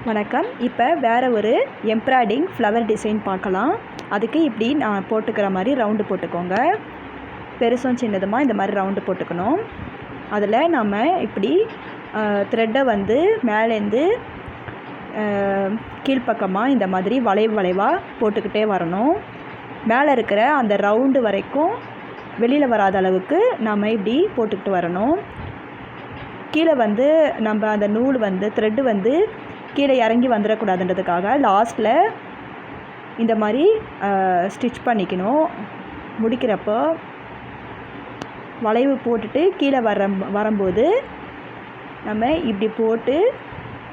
வணக்கம். இப்போ வேறு ஒரு எம்ப்ராய்டிங் ஃப்ளவர் டிசைன் பார்க்கலாம். அதுக்கு இப்படி நான் போட்டுக்கிற மாதிரி ரவுண்டு போட்டுக்கோங்க. பெருசும் சின்னதுமாக இந்த மாதிரி ரவுண்டு போட்டுக்கணும். அதில் நம்ம இப்படி த்ரெட்டை வந்து மேலேருந்து கீழ்ப்பக்கமாக இந்த மாதிரி வளைவாக போட்டுக்கிட்டே வரணும். மேலே இருக்கிற அந்த ரவுண்டு வரைக்கும் வெளியில் வராத அளவுக்கு நம்ம இப்படி போட்டுக்கிட்டு வரணும். கீழே வந்து நம்ம அந்த நூல் வந்து த்ரெட்டு வந்து கீழே இறங்கி வந்துடக்கூடாதுன்றதுக்காக லாஸ்ட்டில் இந்த மாதிரி ஸ்டிச் பண்ணிக்கணும். முடிக்கிறப்போ வளைவு போட்டுட்டு கீழே வரும்போது நம்ம இப்படி போட்டு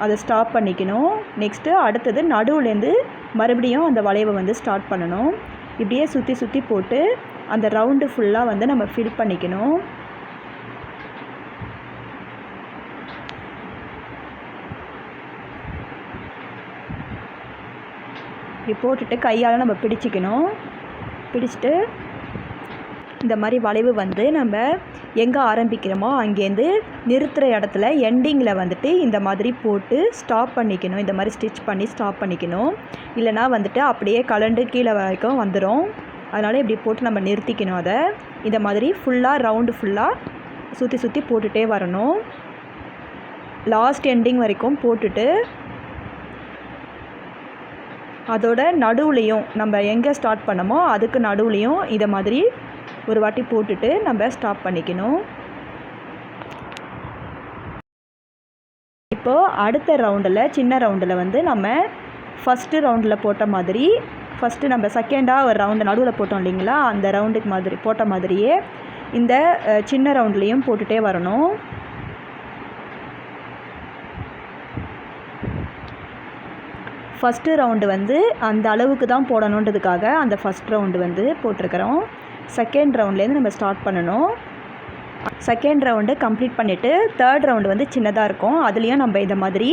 அதை ஸ்டாப் பண்ணிக்கணும். நெக்ஸ்ட்டு அடுத்தது நடுவுலேருந்து மறுபடியும் அந்த வளைவை வந்து ஸ்டார்ட் பண்ணணும். இப்படியே சுற்றி போட்டு அந்த ரவுண்டு ஃபுல்லாக வந்து நம்ம ஃபில் பண்ணிக்கணும். இப்படி போட்டுட்டு கையால் நம்ம பிடிச்சிக்கணும். பிடிச்சிட்டு இந்த மாதிரி வளைவு வந்து நம்ம எங்கே ஆரம்பிக்கிறோமோ அங்கேருந்து நிறுத்துகிற இடத்துல எண்டிங்கில் வந்துட்டு இந்த மாதிரி போட்டு ஸ்டாப் பண்ணிக்கணும். இந்த மாதிரி ஸ்டிச் பண்ணி ஸ்டாப் பண்ணிக்கணும். இல்லைனா வந்துட்டு அப்படியே கலண்டு கீழே வரைக்கும் வந்துடும். அதனால் இப்படி போட்டு நம்ம நிறுத்திக்கணும். அதை இந்த மாதிரி ஃபுல்லாக ரவுண்டு ஃபுல்லாக சுற்றி போட்டுகிட்டே வரணும். லாஸ்ட் எண்டிங் வரைக்கும் போட்டுட்டு அதோட நடுவுலையும் நம்ம எங்கே ஸ்டார்ட் பண்ணமோ அதுக்கு நடுவுலையும் இதை மாதிரி ஒரு வாட்டி போட்டுட்டு நம்ம ஸ்டாப் பண்ணிக்கணும். இப்போது அடுத்த ரவுண்டில் சின்ன ரவுண்டில் வந்து நம்ம ஃபஸ்ட்டு ரவுண்டில் போட்ட மாதிரி ஃபஸ்ட்டு நம்ம செகண்டாக ஒரு ரவுண்டு நடுவில் போட்டோம் இல்லைங்களா, அந்த ரவுண்டுக்கு மாதிரி போட்ட மாதிரியே இந்த சின்ன ரவுண்ட்லேயும் போட்டுகிட்டே வரணும். ஃபஸ்ட்டு ரவுண்டு வந்து அந்த அளவுக்கு தான் போடணுன்றதுக்காக அந்த ஃபஸ்ட் ரவுண்டு வந்து போட்டிருக்கிறோம். செகண்ட் ரவுண்ட்லேருந்து நம்ம ஸ்டார்ட் பண்ணணும். செகண்ட் ரவுண்டு கம்ப்ளீட் பண்ணிவிட்டு தேர்ட் ரவுண்டு வந்து சின்னதாக இருக்கும். அதுலேயும் நம்ம இந்த மாதிரி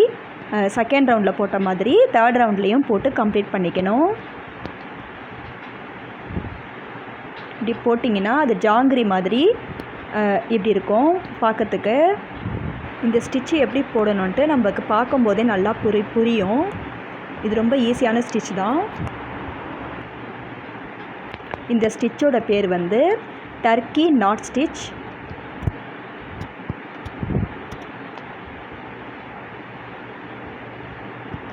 செகண்ட் ரவுண்டில் போட்ட மாதிரி தேர்ட் ரவுண்ட்லேயும் போட்டு கம்ப்ளீட் பண்ணிக்கணும். இப்படி போட்டிங்கன்னா அது ஜாங்கிரி மாதிரி இப்படி இருக்கும் பார்க்கறதுக்கு. இந்த ஸ்டிச்சு எப்படி போடணுன்ட்டு நமக்கு பார்க்கும்போதே நல்லா புரியும். இது ரொம்ப ஈஸியான ஸ்டிச் தான். இந்த ஸ்டிச்சோட பேர் வந்து டர்க்கி நாட் ஸ்டிச்.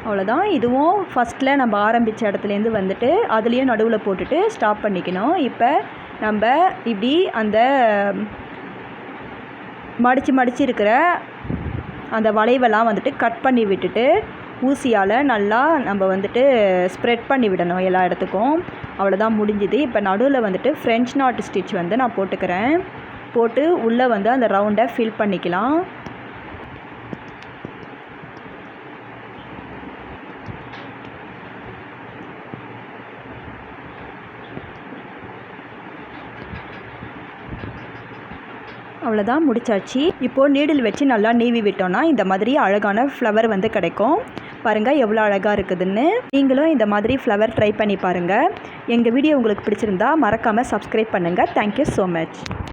அவ்வளோதான். இதுவும் ஃபஸ்ட்டில் நம்ம ஆரம்பித்த இடத்துலேருந்து வந்துட்டு அதுலேயும் நடுவில் போட்டுட்டு ஸ்டாப் பண்ணிக்கணும். இப்போ நம்ம இப்படி அந்த மடித்து இருக்கிற அந்த வளைவெல்லாம் வந்துட்டு கட் பண்ணி விட்டுட்டு ஊசியால் நல்லா நம்ம வந்துட்டு ஸ்ப்ரெட் பண்ணி விடணும் எல்லா இடத்துக்கும். அவ்வளோதான், முடிஞ்சுது. இப்போ நடுவில் வந்துட்டு ஃப்ரெஞ்ச் நாட் ஸ்டிச் வந்து நான் போட்டுக்கிறேன். போட்டு உள்ளே வந்து அந்த ரவுண்டை ஃபில் பண்ணிக்கலாம். அவ்வளோதான், முடிச்சாச்சு. இப்போது நீடில் வச்சு நல்லா நீவி விட்டோன்னா இந்த மாதிரி அழகான ஃப்ளவர் வந்து கிடைக்கும். பாருங்கள் எவ்வளோ அழகாக இருக்குதுன்னு. நீங்களும் இந்த மாதிரி ஃப்ளவர் ட்ரை பண்ணி பாருங்கள். எங்கள் வீடியோ உங்களுக்கு பிடிச்சிருந்தா மறக்காமல் சப்ஸ்கிரைப் பண்ணுங்கள். Thank you so much.